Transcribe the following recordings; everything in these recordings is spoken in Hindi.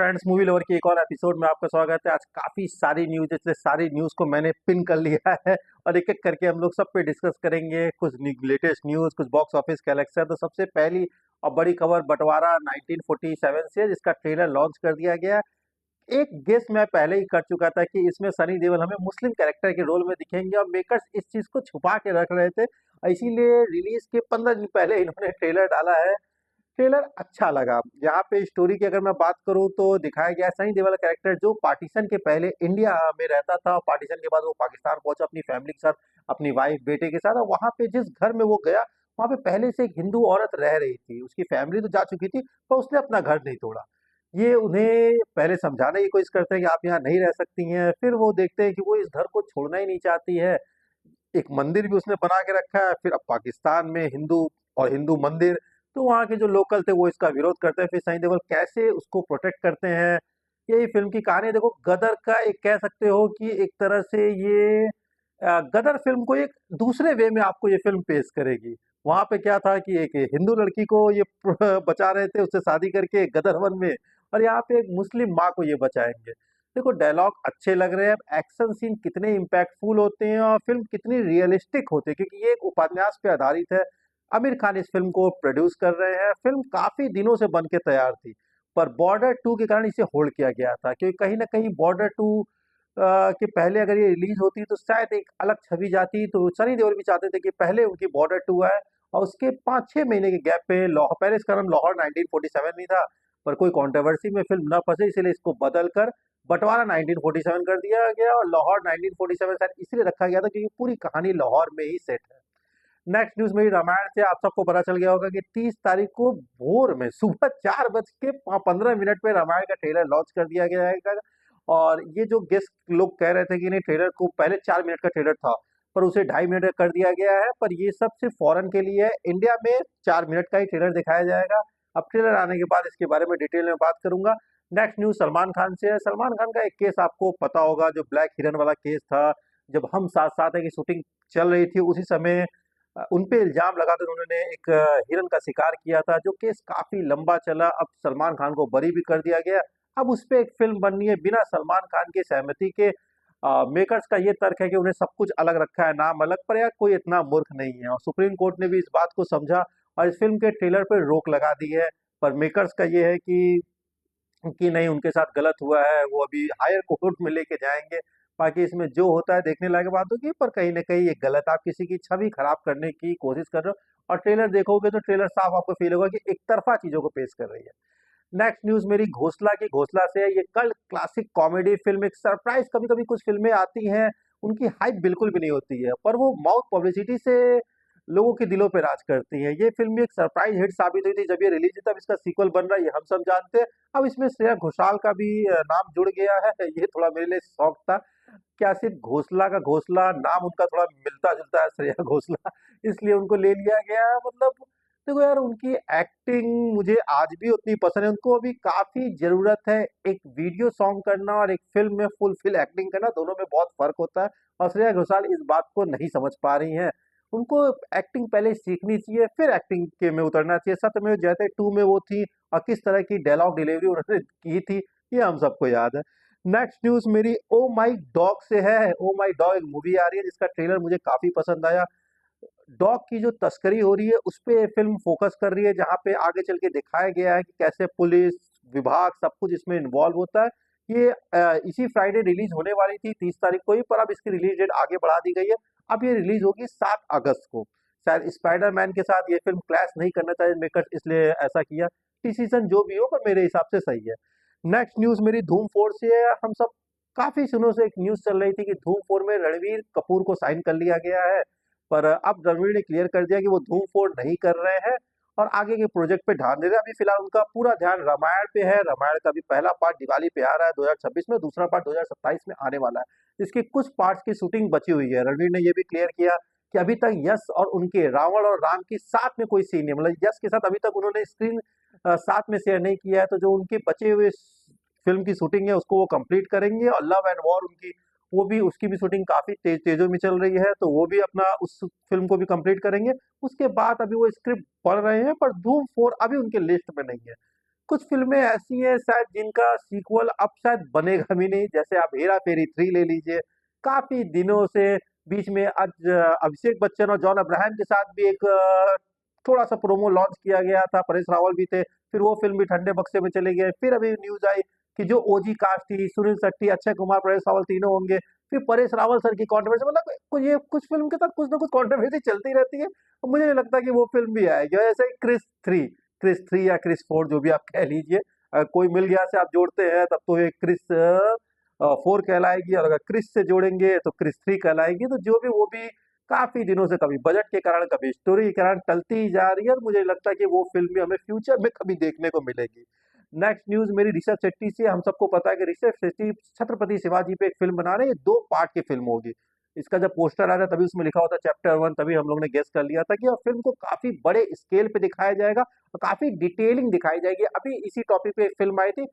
फ्रेंड्स मूवी लवर की एक और एपिसोड में आपका स्वागत है। आज काफ़ी सारी न्यूज़, इसलिए सारी न्यूज़ को मैंने पिन कर लिया है और एक-एक करके हम लोग सब पे डिस्कस करेंगे। कुछ लेटेस्ट न्यूज़, कुछ बॉक्स ऑफिस कलेक्शन। तो सबसे पहली और बड़ी खबर बँटवारा 1947 से है, जिसका ट्रेलर लॉन्च कर दिया गया है। एक गेस मैं पहले ही कर चुका था कि इसमें सनी देओल हमें मुस्लिम कैरेक्टर के रोल में दिखेंगे और मेकर्स इस चीज़ को छुपा के रख रहे थे। इसीलिए रिलीज़ के 15 दिन पहले इन्होंने ट्रेलर डाला है। ट्रेलर अच्छा लगा। यहाँ पे स्टोरी की अगर मैं बात करूँ तो दिखाया गया है सनी देओल का कैरेक्टर जो पार्टीशन के पहले इंडिया में रहता था और पार्टीशन के बाद वो पाकिस्तान पहुंचा अपनी फैमिली के साथ, अपनी वाइफ, बेटे के साथ। और वहाँ पे जिस घर में वो गया, वहाँ पे पहले से एक हिंदू औरत रह रही थी। उसकी फैमिली तो जा चुकी थी, पर उसने अपना घर नहीं तोड़ा। ये उन्हें पहले समझाने की कोशिश करते हैं कि आप यहाँ नहीं रह सकती हैं। फिर वो देखते हैं कि वो इस घर को छोड़ना ही नहीं चाहती है। एक मंदिर भी उसने बना के रखा है। फिर अब पाकिस्तान में हिंदू और हिंदू मंदिर, तो वहाँ के जो लोकल थे वो इसका विरोध करते हैं। फिर सनी देओल कैसे उसको प्रोटेक्ट करते हैं, यही फिल्म की कहानी है। देखो, गदर का एक कह सकते हो कि एक तरह से ये गदर फिल्म को एक दूसरे वे में आपको ये फिल्म पेश करेगी। वहाँ पे क्या था कि एक हिंदू लड़की को ये बचा रहे थे उससे शादी करके गदर वन में, और यहाँ पे एक मुस्लिम माँ को ये बचाएंगे। देखो, डायलॉग अच्छे लग रहे हैं। एक्शन सीन कितने इम्पैक्टफुल होते हैं और फिल्म कितनी रियलिस्टिक होती है, क्योंकि ये एक उपन्यास पे आधारित है। आमिर खान इस फिल्म को प्रोड्यूस कर रहे हैं। फिल्म काफी दिनों से बन के तैयार थी, पर बॉर्डर 2 के कारण इसे होल्ड किया गया था, क्योंकि कहीं ना कहीं बॉर्डर 2 के पहले अगर ये रिलीज होती तो शायद एक अलग छवि जाती। तो सनी देओल भी चाहते थे कि पहले उनकी बॉर्डर 2 आए और उसके 5-6 महीने के गैप पे लाहौर, पहले इसका नाम लाहौर 1947 नहीं था, पर कोई कंट्रोवर्सी में फिल्म न फंसे इसलिए इसको बदल कर बंटवारा 1947 कर दिया गया। और लाहौर 1947 शायद इसलिए रखा गया था क्योंकि पूरी कहानी लाहौर में ही सेट है। नेक्स्ट न्यूज मेरी रामायण से आप सबको पता चल गया होगा कि 30 तारीख को भोर में सुबह 4:15 पे रामायण का ट्रेलर लॉन्च कर दिया गया है। और ये जो गेस्ट लोग कह रहे थे कि नहीं, ट्रेलर को पहले 4 मिनट का ट्रेलर था पर उसे 2.5 मिनट का कर दिया गया है, पर ये सब सिर्फ फॉरेन के लिए है। इंडिया में 4 मिनट का ही ट्रेलर दिखाया जाएगा। अब ट्रेलर आने के बाद इसके बारे में डिटेल में बात करूंगा। नेक्स्ट न्यूज सलमान खान से है। सलमान खान का एक केस आपको पता होगा, जो ब्लैक हिरन वाला केस था। जब हम साथ साथ है की शूटिंग चल रही थी, उसी समय उन पे इल्जाम लगाकर उन्होंने एक हिरन का शिकार किया था, जो केस काफी लंबा चला। अब सलमान खान को बरी भी कर दिया गया। अब उस पे एक फिल्म बननी है बिना सलमान खान की सहमति के। मेकर्स का ये तर्क है कि उन्हें सब कुछ अलग रखा है, नाम अलग, पर यार कोई इतना मूर्ख नहीं है। और सुप्रीम कोर्ट ने भी इस बात को समझा और इस फिल्म के ट्रेलर पर रोक लगा दी है। पर मेकर्स का ये है कि नहीं, उनके साथ गलत हुआ है, वो अभी हायर कोर्ट में लेके जाएंगे। बाकी इसमें जो होता है देखने लायक बात होगी, पर कहीं ना कहीं ये गलत, आप किसी की छवि खराब करने की कोशिश कर रहे हो। और ट्रेलर देखोगे तो ट्रेलर साफ आपको फील होगा कि एक तरफा चीजों को पेश कर रही है। नेक्स्ट न्यूज मेरी घोसला की। घोसला से है। ये कल्ट क्लासिक कॉमेडी फिल्म, एक सरप्राइज। कभी कभी कुछ फिल्में आती हैं, उनकी हाइप बिल्कुल भी नहीं होती है, पर वो माउथ पब्लिसिटी से लोगों के दिलों पे राज करती है। ये फिल्म भी एक सरप्राइज हिट साबित हुई थी जब ये रिलीज हुई, तब इसका सीक्वल बन रहा है, ये हम सब जानते हैं। अब इसमें श्रेया घोषाल का भी नाम जुड़ गया है। ये थोड़ा मेरे लिए शौक था। क्या सिर्फ घोसला का घोसला नाम उनका थोड़ा मिलता जुलता है श्रेया घोषला, इसलिए उनको ले लिया गया है। मतलब देखो यार, उनकी एक्टिंग मुझे आज भी उतनी पसंद है। उनको अभी काफी जरूरत है। एक वीडियो सॉन्ग करना और एक फिल्म में फुल एक्टिंग करना, दोनों में बहुत फर्क होता है। और श्रेया घोषाल इस बात को नहीं समझ पा रही हैं। उनको एक्टिंग पहले सीखनी चाहिए, फिर एक्टिंग के में उतरना चाहिए। सत्यमेव जयते 2 में वो थी, और किस तरह की डायलॉग डिलीवरी उन्होंने की थी, ये हम सबको याद है। नेक्स्ट न्यूज मेरी ओ माई डॉग से है। ओ माई डॉग एक मूवी आ रही है जिसका ट्रेलर मुझे काफी पसंद आया। डॉग की जो तस्करी हो रही है उस पे फिल्म फोकस कर रही है, जहाँ पे आगे चल के दिखाया गया है कि कैसे पुलिस विभाग सब कुछ इसमें इन्वॉल्व होता है। ये इसी फ्राइडे रिलीज होने वाली थी 30 तारीख को ही, पर अब इसकी रिलीज डेट आगे बढ़ा दी गई है। अब ये रिलीज होगी 7 अगस्त को। शायद स्पाइडरमैन के साथ ये फिल्म क्लैश नहीं करना चाहिए मेकर्स, इसलिए ऐसा किया। डिसीजन जो भी हो, पर मेरे हिसाब से सही है। नेक्स्ट न्यूज मेरी धूम 4 से है। हम सब काफी दिनों से एक न्यूज चल रही थी कि धूम 4 में रणवीर कपूर को साइन कर लिया गया है, पर अब रणवीर ने क्लियर कर दिया कि वो धूम 4 नहीं कर रहे हैं और आगे के प्रोजेक्ट पे ध्यान दे रहे हैं। अभी फिलहाल उनका पूरा ध्यान रामायण पे है। रामायण का भी पहला पार्ट दिवाली पे आ रहा है 2026 में, दूसरा पार्ट 2027 में आने वाला है। इसके कुछ पार्ट्स की शूटिंग बची हुई है। रणवीर ने ये भी क्लियर किया कि अभी तक यश और उनके रावण और राम की साथ में कोई सीन नहीं, मतलब यश के साथ अभी तक उन्होंने स्क्रीन साथ में शेयर नहीं किया है। तो जो उनके बचे हुए फिल्म की शूटिंग है उसको वो कंप्लीट करेंगे। और लव एंड वॉर उनकी, वो भी, उसकी भी शूटिंग काफी तेजों में चल रही है, तो वो भी अपना उस फिल्म को भी कंप्लीट करेंगे। उसके बाद अभी वो स्क्रिप्ट पढ़ रहे हैं, पर धूम 4 अभी उनके लिस्ट में नहीं है। कुछ फ़िल्में ऐसी हैं शायद जिनका सीक्वल अब शायद बनेगा भी नहीं, जैसे आप हेरा-फेरी 3 ले लीजिए। काफ़ी दिनों से बीच में आज अभिषेक बच्चन और जॉन अब्राहम के साथ भी एक थोड़ा-सा प्रोमो लॉन्च किया गया था, परेश रावल भी थे, फिर वो फ़िल्म भी ठंडे बक्से में चली गई। फिर अभी न्यूज़ आई कि जो ओजी कास्ट थी, सुनील शेट्टी, अक्षय कुमार, परेश रावल तीनों होंगे। फिर परेश रावल सर की कंट्रोवर्सी, मतलब कुछ ये कुछ फ़िल्म के साथ कुछ ना कुछ कंट्रोवर्सी चलती रहती है। और मुझे नहीं लगता कि वो फ़िल्म भी आएगी। और ऐसे ही क्रिस 3 या क्रिस 4 जो भी आप कह लीजिए, कोई मिल गया से आप जोड़ते हैं तब तो ये क्रिस 4 कहलाएगी, और अगर क्रिस से जोड़ेंगे तो क्रिस 3 कहलाएगी। तो जो भी वो भी काफ़ी दिनों से कभी बजट के कारण, कभी स्टोरी के कारण टलती ही जा रही है, और मुझे लगता है कि वो फ़िल्म भी हमें फ्यूचर में कभी देखने को मिलेगी। नेक्स्ट न्यूज़ मेरी ऋषभ शेट्टी से। हम सबको पता है कि ऋषभ शेट्टी छत्रपति शिवाजी पे एक फ़िल्म बना रहे हैं, ये 2 पार्ट की फ़िल्म होगी। इसका जब पोस्टर आया था तभी उसमें लिखा होता चैप्टर 1, तभी हम लोगों ने गेस कर लिया था कि फ़िल्म को काफ़ी बड़े स्केल पे दिखाया जाएगा और काफ़ी डिटेलिंग दिखाई जाएगी। अभी इसी टॉपिक पे एक फ़िल्म आई थी,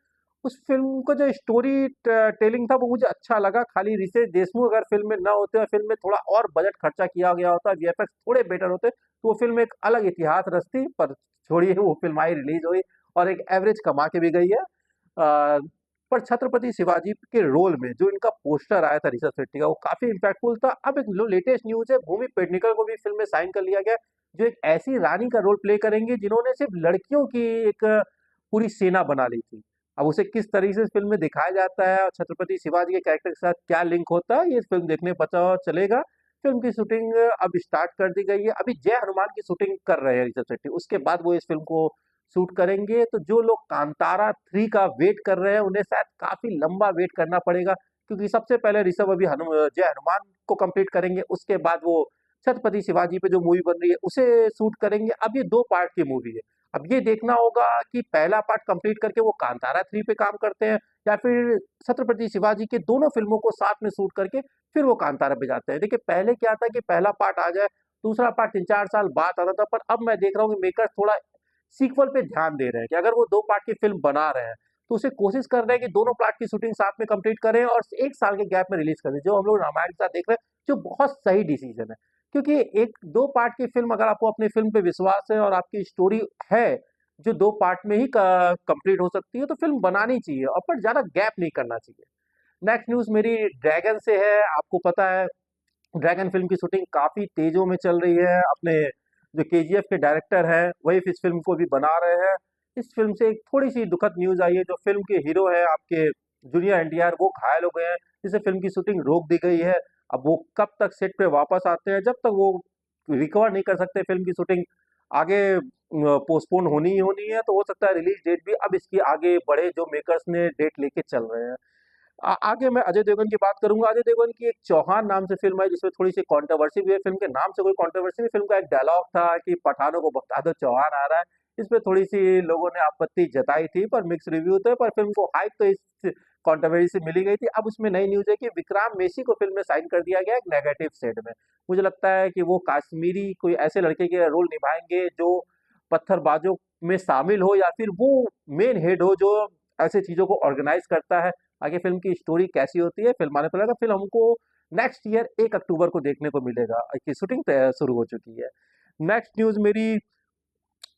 उस फ़िल्म का जो स्टोरी टेलिंग था वो मुझे अच्छा लगा। खाली रितेश देशमुख अगर फ़िल्म में ना होते और फ़िल्म में थोड़ा और बजट खर्चा किया गया होता, वीएफएक्स थोड़े बेटर होते, तो वो फ़िल्म एक अलग इतिहास रचती। पर छोड़िए, वो फ़िल्म आई, रिलीज़ हुई और एक एवरेज कमा के भी गई है। पर छत्रपति शिवाजी के रोल में जो इनका पोस्टर आया था ऋषभ शेट्टी का, वो काफ़ी इम्पैक्टफुल था। अब एक जो लेटेस्ट न्यूज़ है, भूमि पेडनेकर को भी फ़िल्म में साइन कर लिया गया है, जो एक ऐसी रानी का रोल प्ले करेंगे जिन्होंने सिर्फ़ लड़कियों की एक पूरी सेना बना ली थी। अब उसे किस तरीके से इस फ़िल्म में दिखाया जाता है और छत्रपति शिवाजी के कैरेक्टर के साथ क्या लिंक होता है, ये इस फ़िल्म देखने पता चलेगा। फ़िल्म की शूटिंग अब स्टार्ट कर दी गई है। अभी जय हनुमान की शूटिंग कर रहे हैं ऋषभ शेट्टी, उसके बाद वो इस फ़िल्म को शूट करेंगे। तो जो लोग कांतारा 3 का वेट कर रहे हैं, उन्हें शायद काफ़ी लंबा वेट करना पड़ेगा, क्योंकि सबसे पहले ऋषभ अभी जय हनुमान को कंप्लीट करेंगे, उसके बाद वो छत्रपति शिवाजी पे जो मूवी बन रही है, उसे शूट करेंगे। अब ये 2 पार्ट की मूवी है। अब ये देखना होगा कि पहला पार्ट कंप्लीट करके वो कांतारा 3 पे काम करते हैं, या फिर छत्रपति शिवाजी के दोनों फ़िल्मों को साथ में शूट करके फिर वो कांतारा पे जाते हैं। देखिए, पहले क्या था कि पहला पार्ट आ जाए, दूसरा पार्ट 3-4 साल बाद आता था, पर अब मैं देख रहा हूँ कि मेकर्स थोड़ा सीक्वल पे ध्यान दे रहे हैं कि अगर वो 2 पार्ट की फ़िल्म बना रहे हैं, तो उसे कोशिश कर रहे हैं कि दोनों पार्ट की शूटिंग साथ में कंप्लीट करें और 1 साल के गैप में रिलीज़ कर दें, जो हम लोग रामायण के साथ देख रहे हैं, जो बहुत सही डिसीज़न है। क्योंकि 1-2 पार्ट की फ़िल्म, अगर आपको अपनी फ़िल्म पे विश्वास है और आपकी स्टोरी है, जो 2 पार्ट में ही क कंप्लीट हो सकती है, तो फ़िल्म बनानी चाहिए और पर ज़्यादा गैप नहीं करना चाहिए। नेक्स्ट न्यूज़ मेरी ड्रैगन से है। आपको पता है, ड्रैगन फ़िल्म की शूटिंग काफ़ी तेज़ों में चल रही है। अपने जो केजीएफ के डायरेक्टर हैं, वही इस फ़िल्म को भी बना रहे हैं। इस फ़िल्म से एक थोड़ी-सी दुखद न्यूज़ आई है, जो फ़िल्म के हीरो हैं आपके जूनियर एनटीआर, वो घायल हो गए हैं, जिससे फ़िल्म की शूटिंग रोक दी गई है। अब वो कब तक सेट पे वापस आते हैं, जब तक वो रिकवर नहीं कर सकते, फ़िल्म की शूटिंग आगे पोस्टपोन होनी ही होनी है, तो हो सकता है रिलीज़ डेट भी अब इसकी आगे बढ़े, जो मेकर्स ने डेट लेके चल रहे हैं। आगे मैं अजय देवगन की बात करूँगा। अजय देवगन की एक चौहान नाम से फ़िल्म आई, जिसमें थोड़ी-सी कंट्रोवर्सी भी है। फ़िल्म के नाम से कोई कंट्रोवर्सी नहीं, फ़िल्म का एक डायलॉग था कि पठानों को बता दो चौहान आ रहा है। इसपे थोड़ी-सी लोगों ने आपत्ति जताई थी, पर मिक्स्ड रिव्यू थे, पर फ़िल्म को हाइप तो इस कंट्रोवर्सी से मिली गई थी। अब उसमें नई न्यूज़ है कि विक्रांत मैसी को फ़िल्म में साइन कर दिया गया है एक नेगेटिव शेड में। मुझे लगता है कि वो कश्मीरी कोई ऐसे लड़के के रोल निभाएँगे जो पत्थरबाज़ों में शामिल हो, या फिर वो मेन हेड हो जो ऐसी चीज़ों को ऑर्गेनाइज़ करता है। आगे फ़िल्म की स्टोरी कैसी होती है, फ़िल्म आने पर लगा, फ़िल्म हमको नेक्स्ट ईयर 1 अक्टूबर को देखने को मिलेगा। इसकी शूटिंग शुरू हो चुकी है। नेक्स्ट न्यूज़ मेरी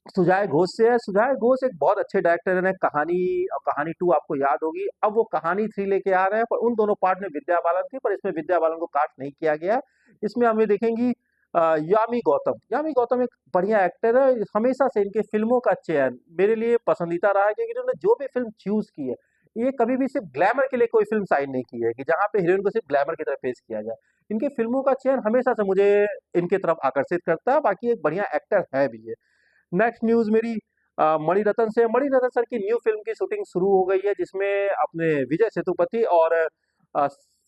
सुजॉय घोष से है। सुजॉय घोष एक बहुत अच्छे डायरेक्टर हैं। कहानी और कहानी 2 आपको याद होगी। अब वो कहानी 3 लेके आ रहे हैं, पर उन दोनों पार्ट में विद्या बालन थी, पर इसमें विद्या बालन को कास्ट नहीं किया गया है। इसमें हमें देखेंगी यामी गौतम। यामी गौतम एक बढ़िया एक्टर है। हमेशा से इनके फ़िल्मों का चयन मेरे लिए पसंदीदा रहा है, क्योंकि इन्होंने जो भी फ़िल्म चूज़ की है, ये कभी भी सिर्फ़ ग्लैमर के लिए कोई फ़िल्म साइन नहीं की है कि जहाँ पे हीरोइन को सिर्फ़ ग्लैमर की तरह पेश किया जाए। इनकी फ़िल्मों का चयन हमेशा से मुझे इनकी तरफ आकर्षित करता है। बाकी एक बढ़िया एक्टर है भी ये। नेक्स्ट न्यूज़ मेरी मणिरत्न से। मणिरत्न सर की न्यू फ़िल्म की शूटिंग शुरू हो गई है, जिसमें अपने विजय सेतुपति और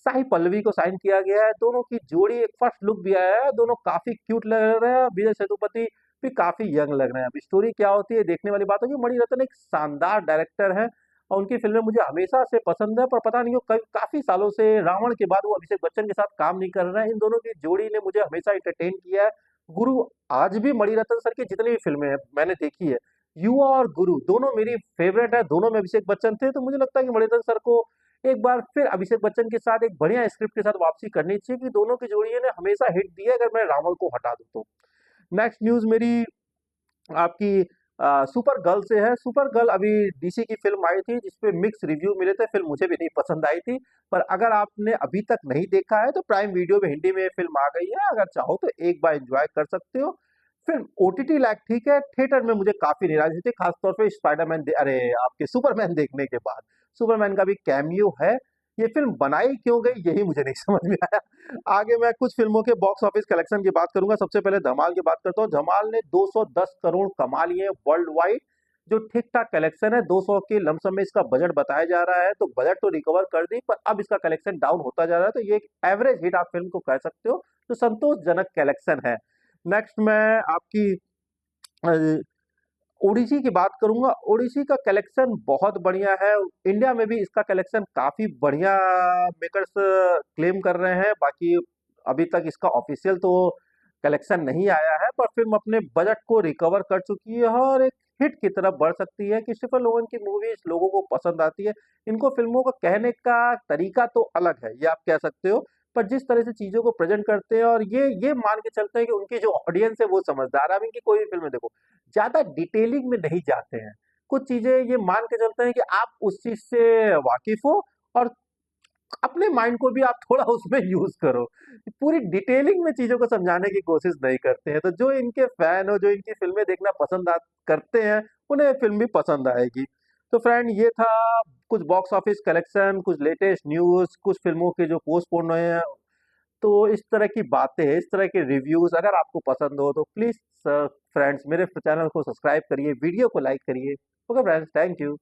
साई पल्लवी को साइन किया गया है। दोनों की जोड़ी एक फर्स्ट लुक भी आया है, दोनों काफ़ी क्यूट लग रहे हैं। विजय सेतुपति भी काफ़ी यंग लग रहे हैं। अब स्टोरी क्या होती है देखने वाली बात होगी। मणिरत्न एक शानदार डायरेक्टर हैं और उनकी फ़िल्में मुझे हमेशा से पसंद है, पर पता नहीं क्यों काफ़ी सालों से रावण के बाद वो अभिषेक बच्चन के साथ काम नहीं कर रहे हैं। इन दोनों की जोड़ी ने मुझे हमेशा एंटरटेन किया है। गुरु, आज भी मणिरत्न सर की जितनी भी फ़िल्में हैं मैंने देखी है, युवा और गुरु दोनों मेरी फ़ेवरेट है, दोनों में अभिषेक बच्चन थे, तो मुझे लगता है कि मणिरत्न सर को एक बार फिर अभिषेक बच्चन के साथ एक बढ़िया स्क्रिप्ट के साथ वापसी करनी चाहिए, कि दोनों की जोड़ी ने हमेशा हिट दी है, अगर मैं रावण को हटा दूँ तो। नेक्स्ट न्यूज़ मेरी आपकी सुपर गर्ल से है। सुपर गर्ल अभी डीसी की फ़िल्म आई थी जिसपे मिक्स रिव्यू मिले थे, फ़िल्म मुझे भी नहीं पसंद आई थी। पर अगर आपने अभी तक नहीं देखा है तो प्राइम वीडियो में हिंदी में फ़िल्म आ गई है, अगर चाहो तो एक बार एन्जॉय कर सकते हो। फ़िल्म ओटीटी लायक ठीक है, थिएटर में मुझे काफ़ी निराशा थी, ख़ास तौर पे स्पाइडरमैन अरे आपके सुपरमैन देखने के बाद। सुपरमैन का भी कैमियो है, ये फ़िल्म बनाई क्यों गई यही मुझे नहीं समझ में आया। आगे मैं कुछ फ़िल्मों के बॉक्स ऑफिस कलेक्शन की बात करूँगा, सबसे पहले धमाल की बात करता हूँ। धमाल ने 210 करोड़ कमा लिए हैं वर्ल्ड वाइड, जो ठीक-ठाक कलेक्शन है, 200 के लमसम में इसका बजट बताया जा रहा है, तो बजट तो रिकवर कर दी, पर अब इसका कलेक्शन डाउन होता जा रहा है, तो ये एक एवरेज हिट आप फ़िल्म को कह सकते हो, तो संतोषजनक कलेक्शन है। नेक्स्ट मैं आपकी अ, ओडिसी की बात करूँगा, ओडिसी का कलेक्शन बहुत बढ़िया है, इंडिया में भी इसका कलेक्शन काफ़ी बढ़िया मेकर्स क्लेम कर रहे हैं, बाकी अभी तक इसका ऑफ़िशियल तो कलेक्शन नहीं आया है, पर फ़िल्म अपने बजट को रिकवर कर चुकी है और एक हिट की तरफ बढ़ सकती है। क्रिस्टोफर नोलन की मूवीज़ लोगों को पसंद आती है, इनको फ़िल्मों को कहने का तरीका तो अलग है, ये आप कह सकते हो, पर जिस तरह से चीज़ों को प्रेज़ेंट करते हैं और ये मान के चलते हैं कि उनकी जो ऑडियंस है वो समझदार है। अब इनकी कोई भी फ़िल्में देखो, ज़्यादा डिटेलिंग में नहीं जाते हैं। कुछ चीज़ें ये मान के चलते हैं कि आप उस चीज़ से वाकिफ़ हो और अपने माइंड को भी आप थोड़ा उसमें यूज़ करो। पूरी डिटेलिंग में चीज़ों को समझाने की कोशिश नहीं करते हैं। तो जो इनके फैन हो, जो इनकी फ़िल्में देखना पसंद करते हैं, उन्हें फ़िल्म भी पसंद आएगी। तो फ्रेंड ये था कुछ बॉक्स ऑफिस कलेक्शन, कुछ लेटेस्ट न्यूज़, कुछ फ़िल्मों के जो पोस्टपोन हुए हैं। तो इस तरह की बातें, इस तरह के रिव्यूज़ अगर आपको पसंद हो तो प्लीज़ फ्रेंड्स मेरे चैनल को सब्सक्राइब करिए, वीडियो को लाइक करिए। Okay friends, thank you.